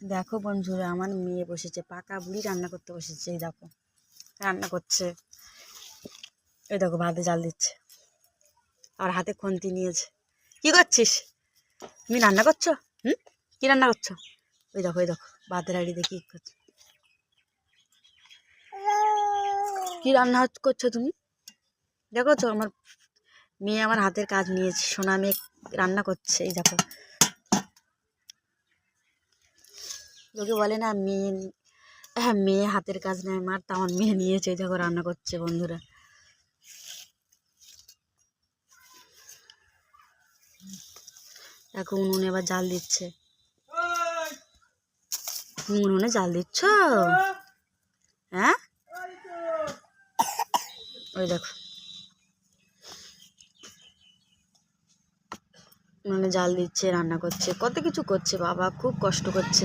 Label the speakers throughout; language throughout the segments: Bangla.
Speaker 1: দেখো বন্ধুরা, আমার মেয়ে বসেছে, পাকা বুড়ি রান্না করতে বসেছে। এই দেখো রান্না করছে, এই দেখো ভাতে জাল দিচ্ছে, আর হাতে খুন্তি নিয়েছে। কি করছিস? তুমি রান্না করছো? কি রান্না করছো? ওই দেখো ভাতের হাঁড়ি দিয়ে কি করছো? কি রান্না করছো তুমি? দেখো তো, আমার মেয়ে আমার হাতের কাজ নিয়েছে, সোনা মেয়ে রান্না করছে। এই দেখো, লোকে বলে না মেয়ে, হ্যাঁ মেয়ে হাতের কাজ নেয় মার, তা আমার মেয়ে নিয়েছে। এই দেখো রান্না করছে বন্ধুরা। দেখো উনুনে এবার জাল দিচ্ছে। উনুনে জাল দিচ্ছ? হ্যাঁ, ওই দেখো উনুনে জাল দিচ্ছে, রান্না করছে, কত কিছু করছে। বাবা খুব কষ্ট করছে,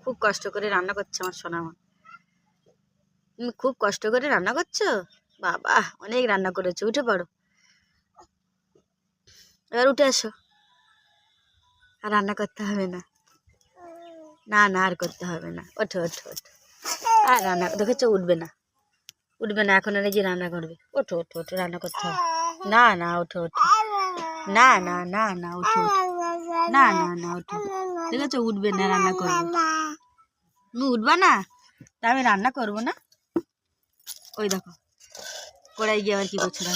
Speaker 1: খুব কষ্ট করে রান্না করছে আমার সোনা মা। তুমি খুব কষ্ট করে রান্না করছো? বাবা অনেক রান্না করেছো। উঠে পড়ো, এবার উঠে আসো। আর রান্না করতে হবে না, না না আর করতে হবে না। ওঠো ওঠো ওঠো, আর রান্না দেখেছো উঠবে না, উঠবে না। এখন আর যে রান্না করবে। ওঠো ওঠো ওঠো, রান্না করতে হবে না। না ওঠো ওঠো, না না না না ওঠো ওঠো, না না না ওঠো। দেখেছো উঠবে না, রান্না করবে। তুমি উঠবা না, তা আমি রান্না করবো না। ওই দেখো কড়াই গিয়ে আবার কি করছে না।